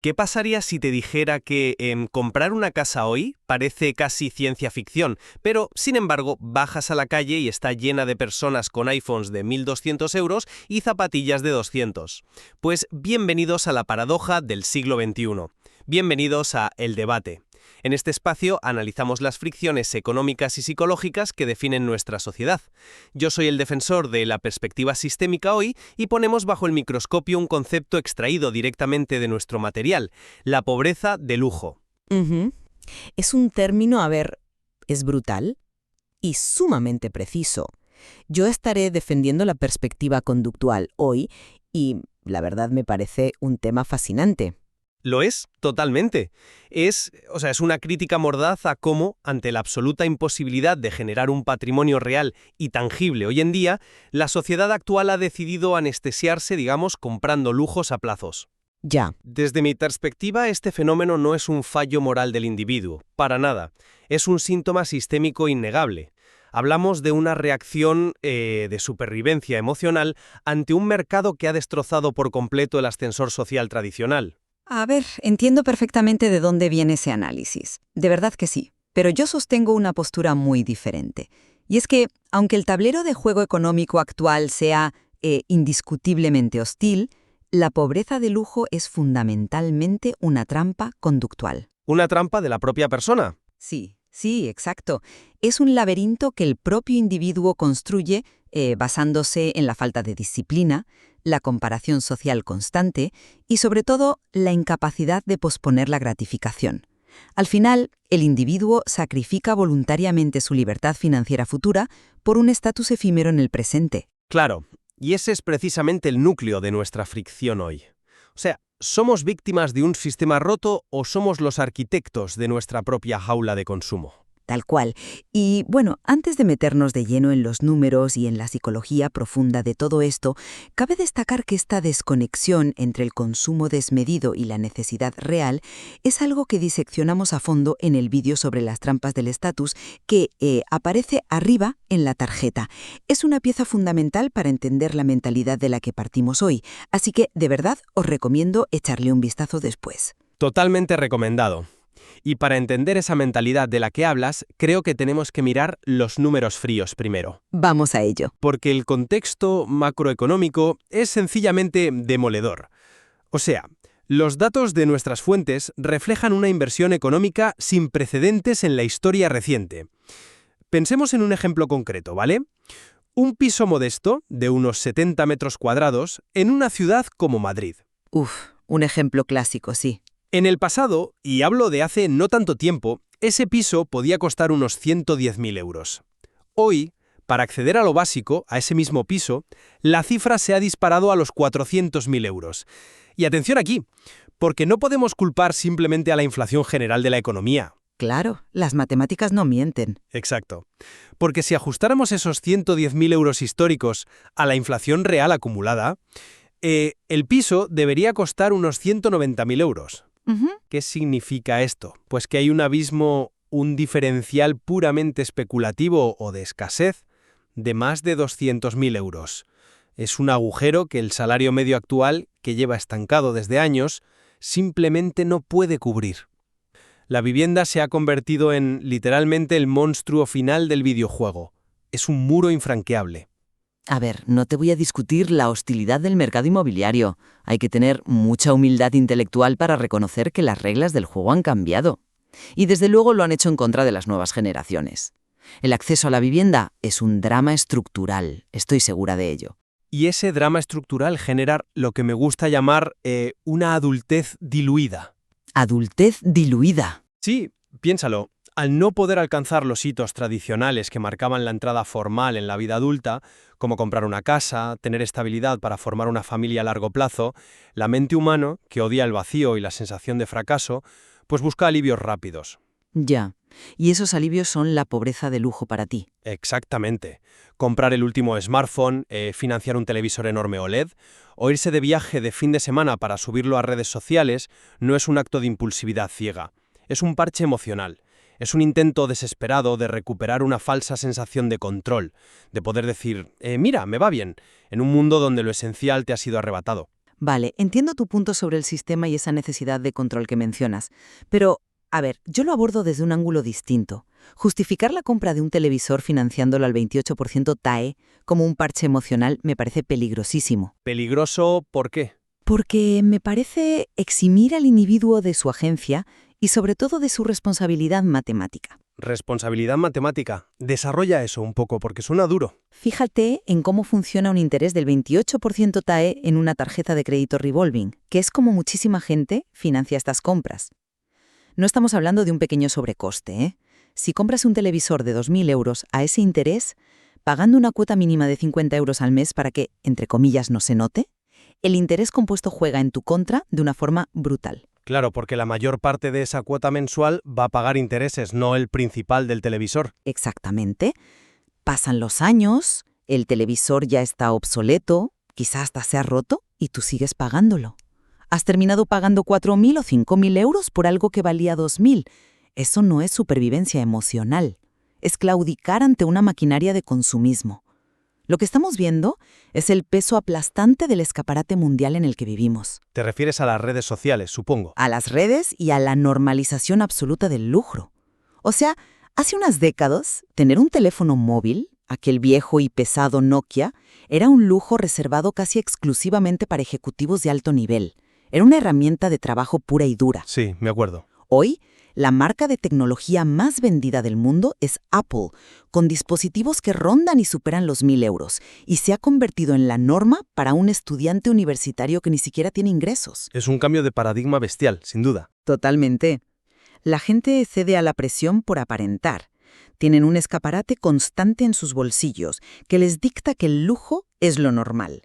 ¿Qué pasaría si te dijera que comprar una casa hoy parece casi ciencia ficción, pero, sin embargo, bajas a la calle y está llena de personas con iPhones de 1.200 euros y zapatillas de 200? Pues bienvenidos a la paradoja del siglo XXI. Bienvenidos a El Debate. En este espacio analizamos las fricciones económicas y psicológicas que definen nuestra sociedad. Yo soy el defensor de la perspectiva sistémica hoy y ponemos bajo el microscopio un concepto extraído directamente de nuestro material, la pobreza de lujo. Ujú. Es un término, es brutal y sumamente preciso. Yo estaré defendiendo la perspectiva conductual hoy y la verdad me parece un tema fascinante. Lo es, totalmente. Es una crítica mordaz a cómo, ante la absoluta imposibilidad de generar un patrimonio real y tangible hoy en día, la sociedad actual ha decidido anestesiarse, comprando lujos a plazos. Ya. Desde mi perspectiva, este fenómeno no es un fallo moral del individuo, para nada. Es un síntoma sistémico innegable. Hablamos de una reacción de supervivencia emocional ante un mercado que ha destrozado por completo el ascensor social tradicional. Entiendo perfectamente de dónde viene ese análisis. De verdad que sí. Pero yo sostengo una postura muy diferente. Y es que, aunque el tablero de juego económico actual sea indiscutiblemente hostil, la pobreza de lujo es fundamentalmente una trampa conductual. ¿Una trampa de la propia persona? Sí, exacto. Es un laberinto que el propio individuo construye basándose en la falta de disciplina, la comparación social constante y, sobre todo, la incapacidad de posponer la gratificación. Al final, el individuo sacrifica voluntariamente su libertad financiera futura por un estatus efímero en el presente. Claro, y ese es precisamente el núcleo de nuestra fricción hoy. ¿Somos víctimas de un sistema roto o somos los arquitectos de nuestra propia jaula de consumo? Tal cual. Y bueno, antes de meternos de lleno en los números y en la psicología profunda de todo esto, cabe destacar que esta desconexión entre el consumo desmedido y la necesidad real es algo que diseccionamos a fondo en el vídeo sobre las trampas del estatus que aparece arriba en la tarjeta. Es una pieza fundamental para entender la mentalidad de la que partimos hoy, así que de verdad os recomiendo echarle un vistazo después. Totalmente recomendado. Y para entender esa mentalidad de la que hablas, creo que tenemos que mirar los números fríos primero. Vamos a ello. Porque el contexto macroeconómico es sencillamente demoledor. Los datos de nuestras fuentes reflejan una inversión económica sin precedentes en la historia reciente. Pensemos en un ejemplo concreto, ¿vale? Un piso modesto, de unos 70 metros cuadrados, en una ciudad como Madrid. Un ejemplo clásico, sí. En el pasado, y hablo de hace no tanto tiempo, ese piso podía costar unos 110.000 euros. Hoy, para acceder a lo básico, a ese mismo piso, la cifra se ha disparado a los 400.000 euros. Y atención aquí, porque no podemos culpar simplemente a la inflación general de la economía. Claro, las matemáticas no mienten. Exacto. Porque si ajustáramos esos 110.000 euros históricos a la inflación real acumulada, el piso debería costar unos 190.000 euros. ¿Qué significa esto? Pues que hay un abismo, un diferencial puramente especulativo o de escasez de más de 200.000 euros. Es un agujero que el salario medio actual, que lleva estancado desde años, simplemente no puede cubrir. La vivienda se ha convertido en, literalmente, el monstruo final del videojuego. Es un muro infranqueable. No te voy a discutir la hostilidad del mercado inmobiliario. Hay que tener mucha humildad intelectual para reconocer que las reglas del juego han cambiado. Y desde luego lo han hecho en contra de las nuevas generaciones. El acceso a la vivienda es un drama estructural, estoy segura de ello. Y ese drama estructural genera lo que me gusta llamar una adultez diluida. ¿Adultez diluida? Sí, piénsalo. Al no poder alcanzar los hitos tradicionales que marcaban la entrada formal en la vida adulta, como comprar una casa, tener estabilidad para formar una familia a largo plazo, la mente humana, que odia el vacío y la sensación de fracaso, pues busca alivios rápidos. Ya. ¿Y esos alivios son la pobreza de lujo para ti? Exactamente. Comprar el último smartphone, financiar un televisor enorme OLED, o irse de viaje de fin de semana para subirlo a redes sociales no es un acto de impulsividad ciega. Es un parche emocional. Es un intento desesperado de recuperar una falsa sensación de control, de poder decir, mira, me va bien, en un mundo donde lo esencial te ha sido arrebatado. Vale, entiendo tu punto sobre el sistema y esa necesidad de control que mencionas, pero, a ver, yo lo abordo desde un ángulo distinto. Justificar la compra de un televisor financiándolo al 28% TAE como un parche emocional me parece peligrosísimo. ¿Peligroso por qué? Porque me parece eximir al individuo de su agencia y sobre todo de su responsabilidad matemática. Responsabilidad matemática. Desarrolla eso un poco porque suena duro. Fíjate en cómo funciona un interés del 28% TAE en una tarjeta de crédito revolving, que es como muchísima gente financia estas compras. No estamos hablando de un pequeño sobrecoste, ¿eh? Si compras un televisor de 2.000 euros a ese interés, pagando una cuota mínima de 50 euros al mes para que, entre comillas, no se note, el interés compuesto juega en tu contra de una forma brutal. Claro, porque la mayor parte de esa cuota mensual va a pagar intereses, no el principal del televisor. Exactamente. Pasan los años, el televisor ya está obsoleto, quizás hasta se ha roto y tú sigues pagándolo. Has terminado pagando 4.000 o 5.000 euros por algo que valía 2.000. Eso no es supervivencia emocional. Es claudicar ante una maquinaria de consumismo. Lo que estamos viendo es el peso aplastante del escaparate mundial en el que vivimos. Te refieres a las redes sociales, supongo. A las redes y a la normalización absoluta del lujo. O sea, hace unas décadas, tener un teléfono móvil, aquel viejo y pesado Nokia, era un lujo reservado casi exclusivamente para ejecutivos de alto nivel. Era una herramienta de trabajo pura y dura. Sí, me acuerdo. Hoy, la marca de tecnología más vendida del mundo es Apple, con dispositivos que rondan y superan los 1.000 euros, y se ha convertido en la norma para un estudiante universitario que ni siquiera tiene ingresos. Es un cambio de paradigma bestial, sin duda. Totalmente. La gente cede a la presión por aparentar. Tienen un escaparate constante en sus bolsillos que les dicta que el lujo es lo normal.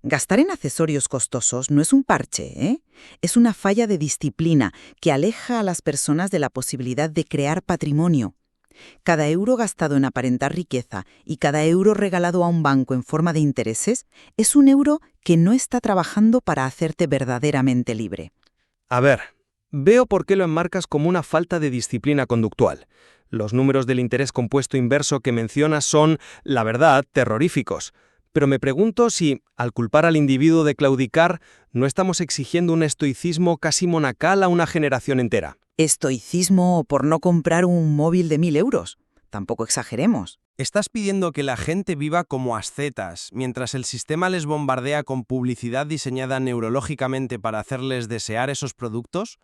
Gastar en accesorios costosos no es un parche, ¿eh? Es una falla de disciplina que aleja a las personas de la posibilidad de crear patrimonio. Cada euro gastado en aparentar riqueza y cada euro regalado a un banco en forma de intereses es un euro que no está trabajando para hacerte verdaderamente libre. A ver, veo por qué lo enmarcas como una falta de disciplina conductual. Los números del interés compuesto inverso que mencionas son, la verdad, terroríficos. Pero me pregunto si, al culpar al individuo de claudicar, no estamos exigiendo un estoicismo casi monacal a una generación entera. ¿Estoicismo por no comprar un móvil de 1.000 euros? Tampoco exageremos. ¿Estás pidiendo que la gente viva como ascetas, mientras el sistema les bombardea con publicidad diseñada neurológicamente para hacerles desear esos productos?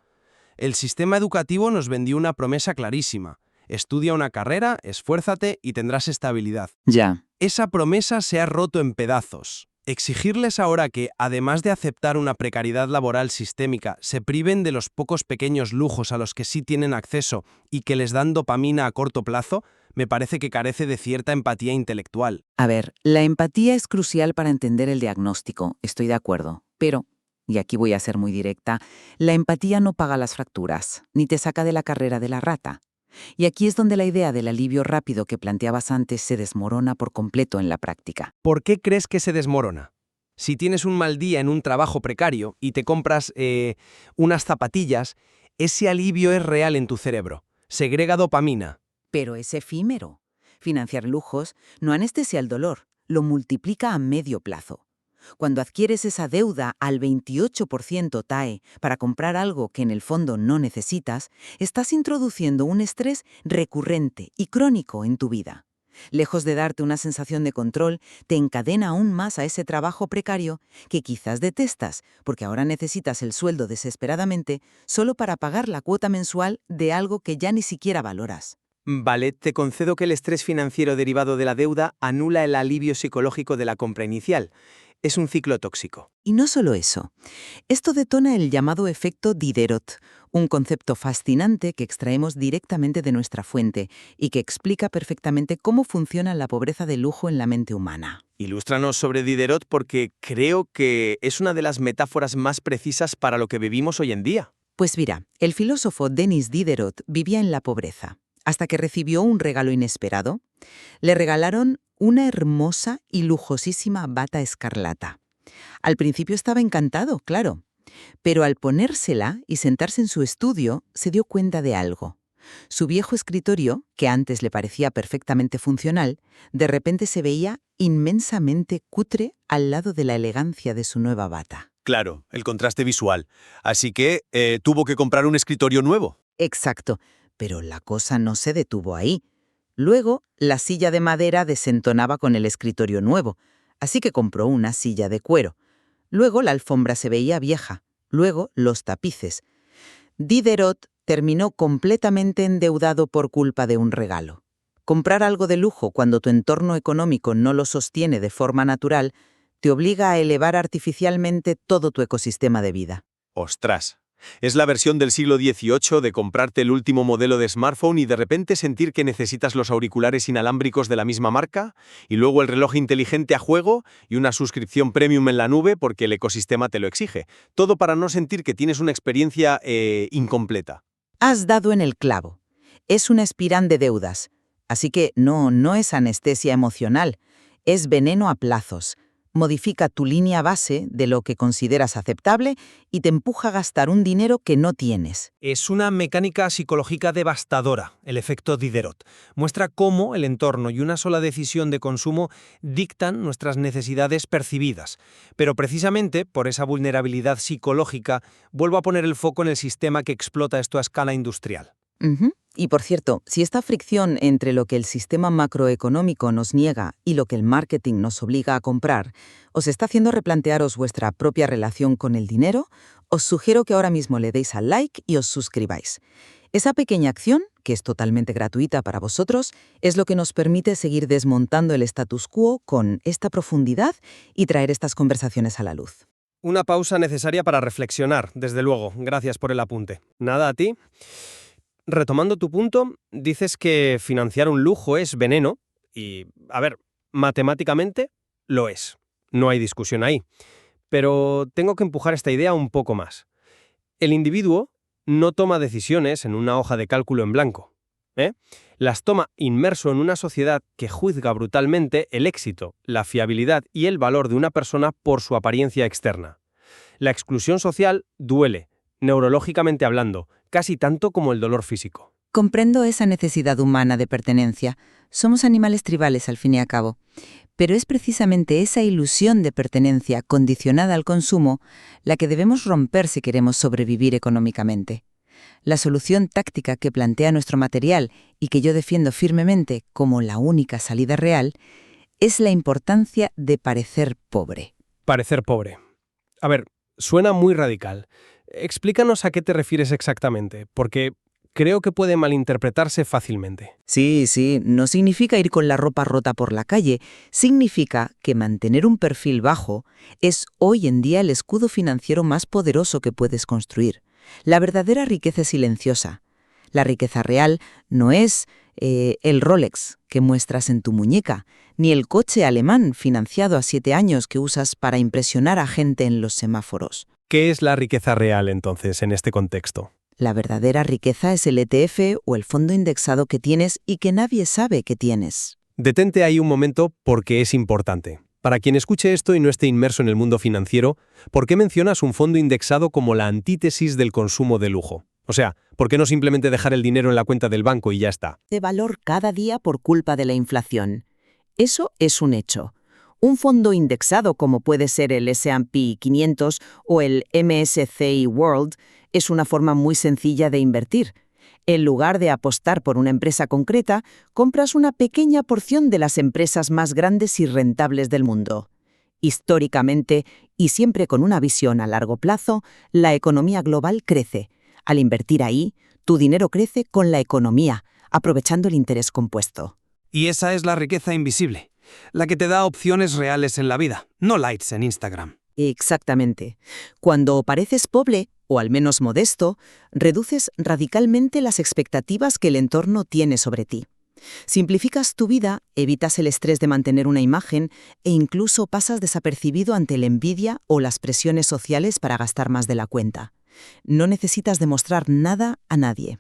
El sistema educativo nos vendió una promesa clarísima. Estudia una carrera, esfuérzate y tendrás estabilidad. Ya. Esa promesa se ha roto en pedazos. Exigirles ahora que, además de aceptar una precariedad laboral sistémica, se priven de los pocos pequeños lujos a los que sí tienen acceso y que les dan dopamina a corto plazo, me parece que carece de cierta empatía intelectual. A ver, la empatía es crucial para entender el diagnóstico, estoy de acuerdo. Pero, y aquí voy a ser muy directa, la empatía no paga las fracturas, ni te saca de la carrera de la rata. Y aquí es donde la idea del alivio rápido que planteabas antes se desmorona por completo en la práctica. ¿Por qué crees que se desmorona? Si tienes un mal día en un trabajo precario y te compras unas zapatillas, ese alivio es real en tu cerebro. Segrega dopamina. Pero es efímero. Financiar lujos no anestesia el dolor, lo multiplica a medio plazo. Cuando adquieres esa deuda al 28% TAE para comprar algo que en el fondo no necesitas, estás introduciendo un estrés recurrente y crónico en tu vida. Lejos de darte una sensación de control, te encadena aún más a ese trabajo precario que quizás detestas, porque ahora necesitas el sueldo desesperadamente solo para pagar la cuota mensual de algo que ya ni siquiera valoras. Vale, te concedo que el estrés financiero derivado de la deuda anula el alivio psicológico de la compra inicial. Es un ciclo tóxico. Y no solo eso. Esto detona el llamado efecto Diderot, un concepto fascinante que extraemos directamente de nuestra fuente y que explica perfectamente cómo funciona la pobreza de lujo en la mente humana. Ilústranos sobre Diderot porque creo que es una de las metáforas más precisas para lo que vivimos hoy en día. Pues mira, el filósofo Denis Diderot vivía en la pobreza, hasta que recibió un regalo inesperado. Le regalaron una hermosa y lujosísima bata escarlata. Al principio estaba encantado, claro, pero al ponérsela y sentarse en su estudio, se dio cuenta de algo. Su viejo escritorio, que antes le parecía perfectamente funcional, de repente se veía inmensamente cutre al lado de la elegancia de su nueva bata. Claro, el contraste visual. Así que tuvo que comprar un escritorio nuevo. Exacto, pero la cosa no se detuvo ahí. Luego, la silla de madera desentonaba con el escritorio nuevo, así que compró una silla de cuero. Luego la alfombra se veía vieja, luego los tapices. Diderot terminó completamente endeudado por culpa de un regalo. Comprar algo de lujo cuando tu entorno económico no lo sostiene de forma natural te obliga a elevar artificialmente todo tu ecosistema de vida. ¡Ostras! Es la versión del siglo XVIII de comprarte el último modelo de smartphone y de repente sentir que necesitas los auriculares inalámbricos de la misma marca, y luego el reloj inteligente a juego y una suscripción premium en la nube porque el ecosistema te lo exige. Todo para no sentir que tienes una experiencia incompleta. Has dado en el clavo. Es una espiral de deudas. Así que no es anestesia emocional, es veneno a plazos. Modifica tu línea base de lo que consideras aceptable y te empuja a gastar un dinero que no tienes. Es una mecánica psicológica devastadora, el efecto Diderot. Muestra cómo el entorno y una sola decisión de consumo dictan nuestras necesidades percibidas. Pero precisamente por esa vulnerabilidad psicológica, vuelvo a poner el foco en el sistema que explota esto a escala industrial. Y por cierto, si esta fricción entre lo que el sistema macroeconómico nos niega y lo que el marketing nos obliga a comprar os está haciendo replantearos vuestra propia relación con el dinero, os sugiero que ahora mismo le deis al like y os suscribáis. Esa pequeña acción, que es totalmente gratuita para vosotros, es lo que nos permite seguir desmontando el status quo con esta profundidad y traer estas conversaciones a la luz. Una pausa necesaria para reflexionar, desde luego. Gracias por el apunte. Nada, a ti. Retomando tu punto, dices que financiar un lujo es veneno y, matemáticamente lo es. No hay discusión ahí. Pero tengo que empujar esta idea un poco más. El individuo no toma decisiones en una hoja de cálculo en blanco. Las toma inmerso en una sociedad que juzga brutalmente el éxito, la fiabilidad y el valor de una persona por su apariencia externa. La exclusión social duele, neurológicamente hablando, casi tanto como el dolor físico. Comprendo esa necesidad humana de pertenencia. Somos animales tribales al fin y al cabo. Pero es precisamente esa ilusión de pertenencia condicionada al consumo la que debemos romper si queremos sobrevivir económicamente. La solución táctica que plantea nuestro material y que yo defiendo firmemente como la única salida real es la importancia de parecer pobre. Parecer pobre. Suena muy radical. Explícanos a qué te refieres exactamente, porque creo que puede malinterpretarse fácilmente. Sí, no significa ir con la ropa rota por la calle, significa que mantener un perfil bajo es hoy en día el escudo financiero más poderoso que puedes construir. La verdadera riqueza es silenciosa. La riqueza real no es el Rolex que muestras en tu muñeca, ni el coche alemán financiado a 7 años que usas para impresionar a gente en los semáforos. ¿Qué es la riqueza real, entonces, en este contexto? La verdadera riqueza es el ETF o el fondo indexado que tienes y que nadie sabe que tienes. Detente ahí un momento porque es importante. Para quien escuche esto y no esté inmerso en el mundo financiero, ¿por qué mencionas un fondo indexado como la antítesis del consumo de lujo? O sea, ¿por qué no simplemente dejar el dinero en la cuenta del banco y ya está? De valor cada día por culpa de la inflación. Eso es un hecho. Un fondo indexado como puede ser el S&P 500 o el MSCI World es una forma muy sencilla de invertir. En lugar de apostar por una empresa concreta, compras una pequeña porción de las empresas más grandes y rentables del mundo. Históricamente, y siempre con una visión a largo plazo, la economía global crece. Al invertir ahí, tu dinero crece con la economía, aprovechando el interés compuesto. Y esa es la riqueza invisible, la que te da opciones reales en la vida, no likes en Instagram. Exactamente. Cuando pareces pobre, o al menos modesto, reduces radicalmente las expectativas que el entorno tiene sobre ti. Simplificas tu vida, evitas el estrés de mantener una imagen e incluso pasas desapercibido ante la envidia o las presiones sociales para gastar más de la cuenta. No necesitas demostrar nada a nadie.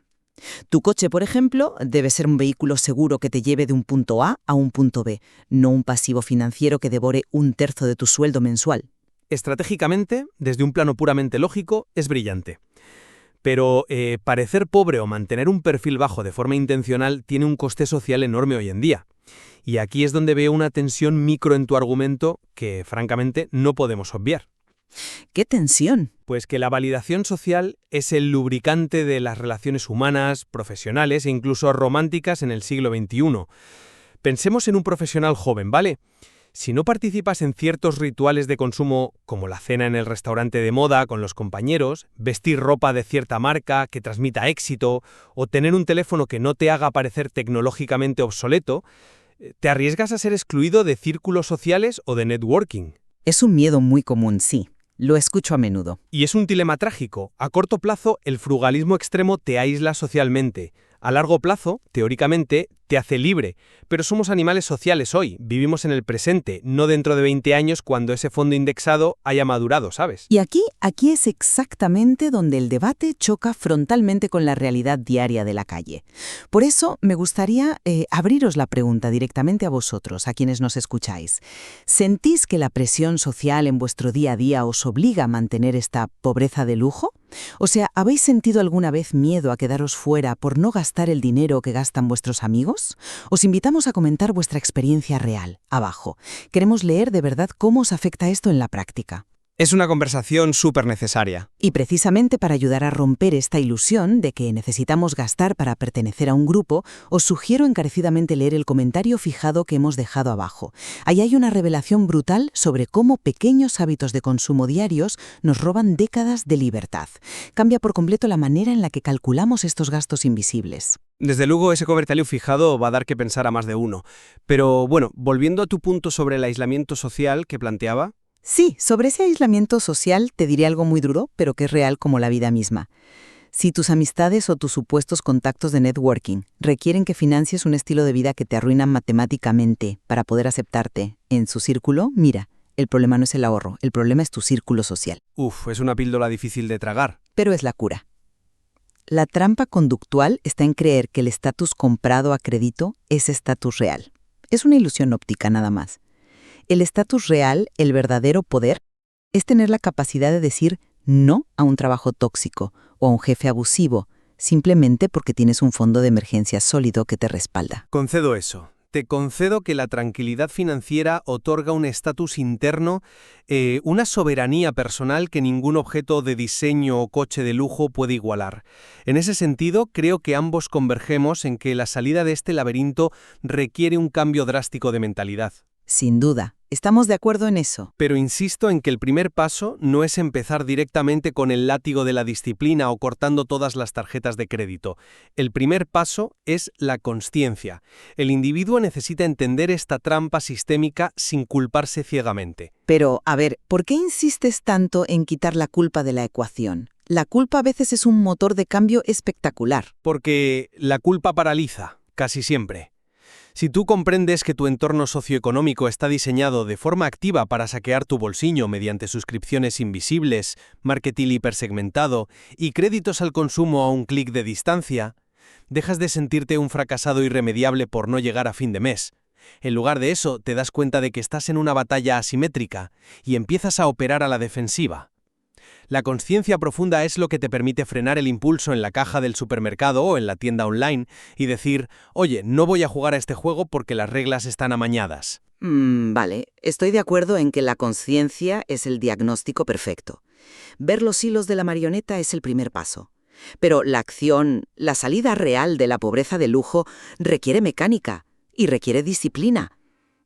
Tu coche, por ejemplo, debe ser un vehículo seguro que te lleve de un punto A a un punto B, no un pasivo financiero que devore 1/3 de tu sueldo mensual. Estratégicamente, desde un plano puramente lógico, es brillante. Pero parecer pobre o mantener un perfil bajo de forma intencional tiene un coste social enorme hoy en día. Y aquí es donde veo una tensión micro en tu argumento que, francamente, no podemos obviar. ¡Qué tensión! Pues que la validación social es el lubricante de las relaciones humanas, profesionales e incluso románticas en el siglo XXI. Pensemos en un profesional joven, ¿vale? Si no participas en ciertos rituales de consumo, como la cena en el restaurante de moda con los compañeros, vestir ropa de cierta marca que transmita éxito, o tener un teléfono que no te haga parecer tecnológicamente obsoleto, te arriesgas a ser excluido de círculos sociales o de networking. Es un miedo muy común, sí. Lo escucho a menudo. Y es un dilema trágico. A corto plazo, el frugalismo extremo te aísla socialmente. A largo plazo, teóricamente, te hace libre. Pero somos animales sociales hoy, vivimos en el presente, no dentro de 20 años cuando ese fondo indexado haya madurado, ¿sabes? Y aquí es exactamente donde el debate choca frontalmente con la realidad diaria de la calle. Por eso me gustaría abriros la pregunta directamente a vosotros, a quienes nos escucháis. ¿Sentís que la presión social en vuestro día a día os obliga a mantener esta pobreza de lujo? O sea, ¿habéis sentido alguna vez miedo a quedaros fuera por no gastar el dinero que gastan vuestros amigos? Os invitamos a comentar vuestra experiencia real, abajo. Queremos leer de verdad cómo os afecta esto en la práctica. Es una conversación súper necesaria. Y precisamente para ayudar a romper esta ilusión de que necesitamos gastar para pertenecer a un grupo, os sugiero encarecidamente leer el comentario fijado que hemos dejado abajo. Ahí hay una revelación brutal sobre cómo pequeños hábitos de consumo diarios nos roban décadas de libertad. Cambia por completo la manera en la que calculamos estos gastos invisibles. Desde luego, ese comentario fijado va a dar que pensar a más de uno. Pero bueno, volviendo a tu punto sobre el aislamiento social que planteaba. Sí, sobre ese aislamiento social te diré algo muy duro, pero que es real como la vida misma. Si tus amistades o tus supuestos contactos de networking requieren que financies un estilo de vida que te arruina matemáticamente para poder aceptarte en su círculo, mira, el problema no es el ahorro, el problema es tu círculo social. Es una píldora difícil de tragar. Pero es la cura. La trampa conductual está en creer que el estatus comprado a crédito es estatus real. Es una ilusión óptica nada más. El estatus real, el verdadero poder, es tener la capacidad de decir no a un trabajo tóxico o a un jefe abusivo, simplemente porque tienes un fondo de emergencia sólido que te respalda. Concedo eso. Te concedo que la tranquilidad financiera otorga un estatus interno, una soberanía personal que ningún objeto de diseño o coche de lujo puede igualar. En ese sentido, creo que ambos convergemos en que la salida de este laberinto requiere un cambio drástico de mentalidad. Sin duda, estamos de acuerdo en eso. Pero insisto en que el primer paso no es empezar directamente con el látigo de la disciplina o cortando todas las tarjetas de crédito. El primer paso es la consciencia. El individuo necesita entender esta trampa sistémica sin culparse ciegamente. Pero, a ver, ¿por qué insistes tanto en quitar la culpa de la ecuación? La culpa a veces es un motor de cambio espectacular. Porque la culpa paraliza, casi siempre. Si tú comprendes que tu entorno socioeconómico está diseñado de forma activa para saquear tu bolsillo mediante suscripciones invisibles, marketing hipersegmentado y créditos al consumo a un clic de distancia, dejas de sentirte un fracasado irremediable por no llegar a fin de mes. En lugar de eso, te das cuenta de que estás en una batalla asimétrica y empiezas a operar a la defensiva. La consciencia profunda es lo que te permite frenar el impulso en la caja del supermercado o en la tienda online y decir, oye, no voy a jugar a este juego porque las reglas están amañadas. Vale, estoy de acuerdo en que la conciencia es el diagnóstico perfecto. Ver los hilos de la marioneta es el primer paso. Pero la acción, la salida real de la pobreza de lujo, requiere mecánica y requiere disciplina.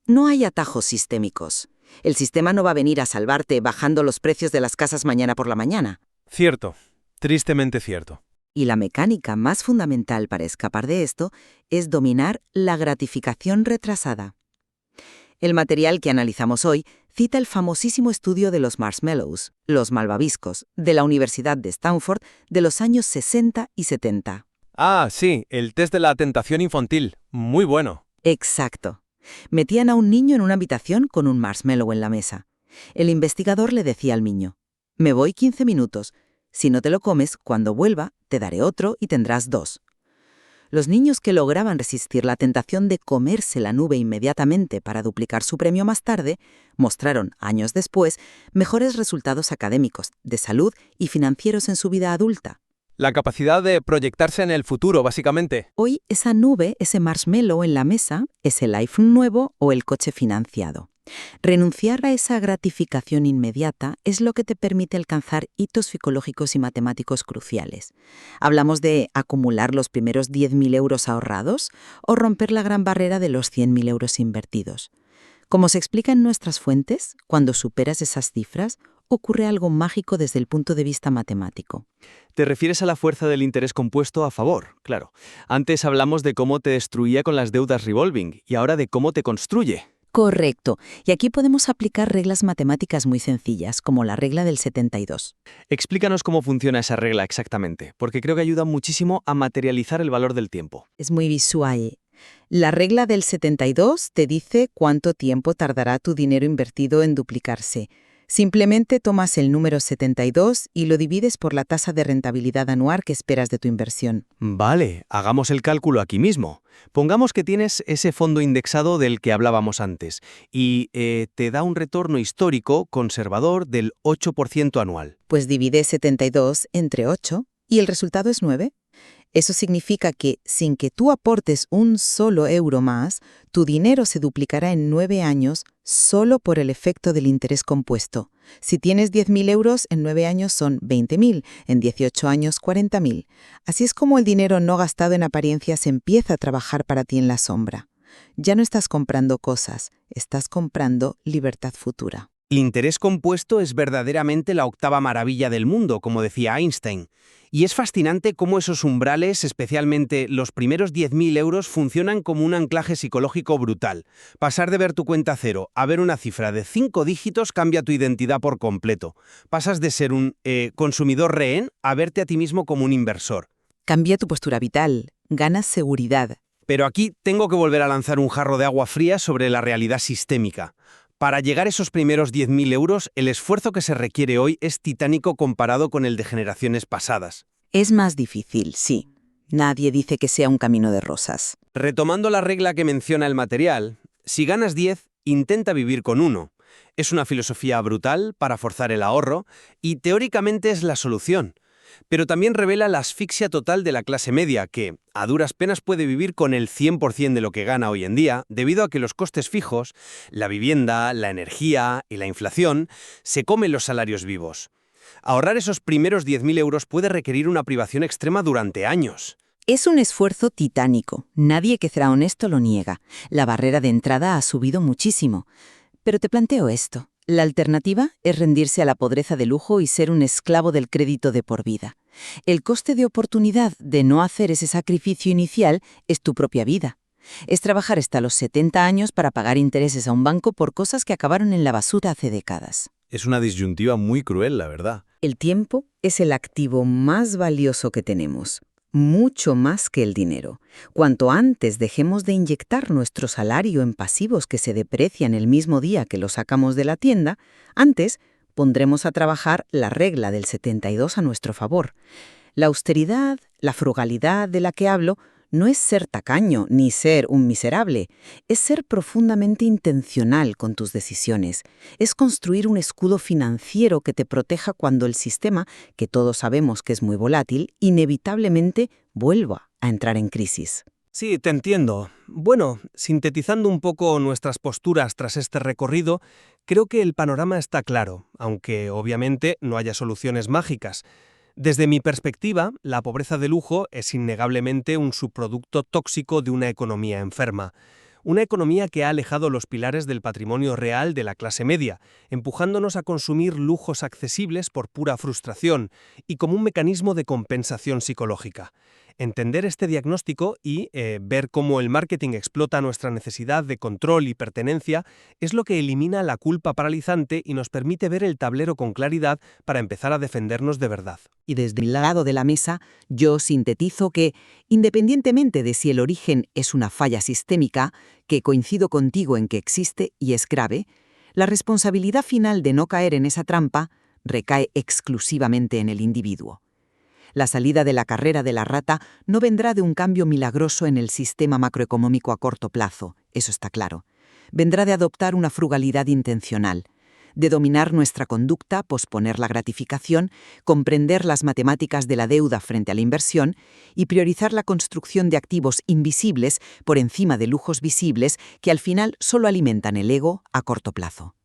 No hay atajos sistémicos. El sistema no va a venir a salvarte bajando los precios de las casas mañana por la mañana. Cierto, tristemente cierto. Y la mecánica más fundamental para escapar de esto es dominar la gratificación retrasada. El material que analizamos hoy cita el famosísimo estudio de los marshmallows, los malvaviscos, de la Universidad de Stanford de los años 60 y 70. Ah, sí, el test de la tentación infantil. Muy bueno. Exacto. Metían a un niño en una habitación con un marshmallow en la mesa. El investigador le decía al niño, me voy 15 minutos. Si no te lo comes, cuando vuelva, te daré otro y tendrás 2. Los niños que lograban resistir la tentación de comerse la nube inmediatamente para duplicar su premio más tarde, mostraron, años después, mejores resultados académicos, de salud y financieros en su vida adulta. La capacidad de proyectarse en el futuro, básicamente. Hoy esa nube, ese marshmallow en la mesa, es el iPhone nuevo o el coche financiado. Renunciar a esa gratificación inmediata es lo que te permite alcanzar hitos psicológicos y matemáticos cruciales. ¿Hablamos de acumular los primeros 10.000 euros ahorrados o romper la gran barrera de los 100.000 euros invertidos? Como se explica en nuestras fuentes, cuando superas esas cifras, ocurre algo mágico desde el punto de vista matemático. Te refieres a la fuerza del interés compuesto a favor, claro. Antes hablamos de cómo te destruía con las deudas revolving y ahora de cómo te construye. Correcto. Y aquí podemos aplicar reglas matemáticas muy sencillas, como la regla del 72. Explícanos cómo funciona esa regla exactamente, porque creo que ayuda muchísimo a materializar el valor del tiempo. Es muy visual. La regla del 72 te dice cuánto tiempo tardará tu dinero invertido en duplicarse. Simplemente tomas el número 72 y lo divides por la tasa de rentabilidad anual que esperas de tu inversión. Vale, hagamos el cálculo aquí mismo. Pongamos que tienes ese fondo indexado del que hablábamos antes y te da un retorno histórico conservador del 8% anual. Pues divide 72 entre 8 y el resultado es 9. Eso significa que, sin que tú aportes un solo euro más, tu dinero se duplicará en 9 años solo por el efecto del interés compuesto. Si tienes 10.000 euros, en 9 años son 20.000, en 18 años 40.000. Así es como el dinero no gastado en apariencias empieza a trabajar para ti en la sombra. Ya no estás comprando cosas, estás comprando libertad futura. El interés compuesto es verdaderamente la octava maravilla del mundo, como decía Einstein. Y es fascinante cómo esos umbrales, especialmente los primeros 10.000 euros, funcionan como un anclaje psicológico brutal. Pasar de ver tu cuenta cero a ver una cifra de 5 dígitos cambia tu identidad por completo. Pasas de ser un consumidor rehén a verte a ti mismo como un inversor. Cambia tu postura vital, ganas seguridad. Pero aquí tengo que volver a lanzar un jarro de agua fría sobre la realidad sistémica. Para llegar a esos primeros 10.000 euros, el esfuerzo que se requiere hoy es titánico comparado con el de generaciones pasadas. Es más difícil, sí. Nadie dice que sea un camino de rosas. Retomando la regla que menciona el material, si ganas 10, intenta vivir con 1. Es una filosofía brutal para forzar el ahorro y teóricamente es la solución. Pero también revela la asfixia total de la clase media que, a duras penas, puede vivir con el 100% de lo que gana hoy en día, debido a que los costes fijos, la vivienda, la energía y la inflación, se comen los salarios vivos. Ahorrar esos primeros 10.000 euros puede requerir una privación extrema durante años. Es un esfuerzo titánico. Nadie que será honesto lo niega. La barrera de entrada ha subido muchísimo. Pero te planteo esto. La alternativa es rendirse a la pobreza de lujo y ser un esclavo del crédito de por vida. El coste de oportunidad de no hacer ese sacrificio inicial es tu propia vida. Es trabajar hasta los 70 años para pagar intereses a un banco por cosas que acabaron en la basura hace décadas. Es una disyuntiva muy cruel, la verdad. El tiempo es el activo más valioso que tenemos. Mucho más que el dinero. Cuanto antes dejemos de inyectar nuestro salario en pasivos que se deprecian el mismo día que lo sacamos de la tienda, antes pondremos a trabajar la regla del 72 a nuestro favor. La austeridad, la frugalidad de la que hablo, no es ser tacaño ni ser un miserable, es ser profundamente intencional con tus decisiones, es construir un escudo financiero que te proteja cuando el sistema, que todos sabemos que es muy volátil, inevitablemente vuelva a entrar en crisis. Sí, te entiendo. Bueno, sintetizando un poco nuestras posturas tras este recorrido, creo que el panorama está claro, aunque obviamente no haya soluciones mágicas. Desde mi perspectiva, la pobreza de lujo es innegablemente un subproducto tóxico de una economía enferma. Una economía que ha alejado los pilares del patrimonio real de la clase media, empujándonos a consumir lujos accesibles por pura frustración y como un mecanismo de compensación psicológica. Entender este diagnóstico y ver cómo el marketing explota nuestra necesidad de control y pertenencia es lo que elimina la culpa paralizante y nos permite ver el tablero con claridad para empezar a defendernos de verdad. Y desde el lado de la mesa, yo sintetizo que, independientemente de si el origen es una falla sistémica, que coincido contigo en que existe y es grave, la responsabilidad final de no caer en esa trampa recae exclusivamente en el individuo. La salida de la carrera de la rata no vendrá de un cambio milagroso en el sistema macroeconómico a corto plazo, eso está claro. Vendrá de adoptar una frugalidad intencional, de dominar nuestra conducta, posponer la gratificación, comprender las matemáticas de la deuda frente a la inversión y priorizar la construcción de activos invisibles por encima de lujos visibles que al final solo alimentan el ego a corto plazo.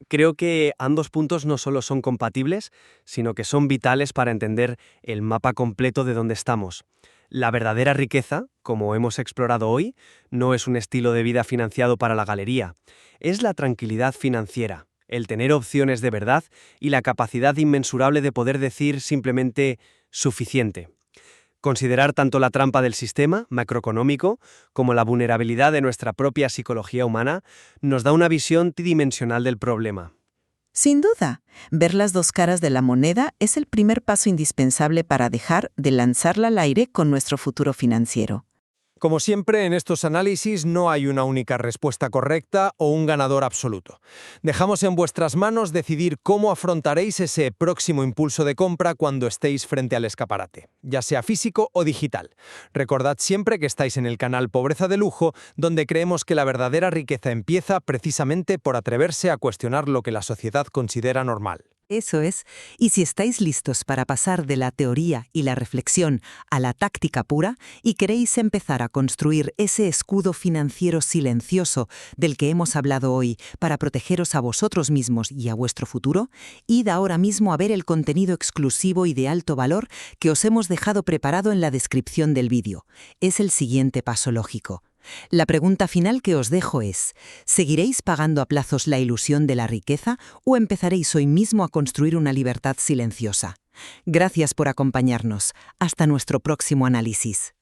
Creo que ambos puntos no solo son compatibles, sino que son vitales para entender el mapa completo de dónde estamos. La verdadera riqueza, como hemos explorado hoy, no es un estilo de vida financiado para la galería, es la tranquilidad financiera, el tener opciones de verdad y la capacidad inmensurable de poder decir simplemente suficiente. Considerar tanto la trampa del sistema macroeconómico como la vulnerabilidad de nuestra propia psicología humana nos da una visión tridimensional del problema. Sin duda, ver las dos caras de la moneda es el primer paso indispensable para dejar de lanzarla al aire con nuestro futuro financiero. Como siempre, en estos análisis no hay una única respuesta correcta o un ganador absoluto. Dejamos en vuestras manos decidir cómo afrontaréis ese próximo impulso de compra cuando estéis frente al escaparate, ya sea físico o digital. Recordad siempre que estáis en el canal Pobreza de Lujo, donde creemos que la verdadera riqueza empieza precisamente por atreverse a cuestionar lo que la sociedad considera normal. Eso es, y si estáis listos para pasar de la teoría y la reflexión a la táctica pura y queréis empezar a construir ese escudo financiero silencioso del que hemos hablado hoy para protegeros a vosotros mismos y a vuestro futuro, id ahora mismo a ver el contenido exclusivo y de alto valor que os hemos dejado preparado en la descripción del vídeo. Es el siguiente paso lógico. La pregunta final que os dejo es, ¿seguiréis pagando a plazos la ilusión de la riqueza o empezaréis hoy mismo a construir una libertad silenciosa? Gracias por acompañarnos. Hasta nuestro próximo análisis.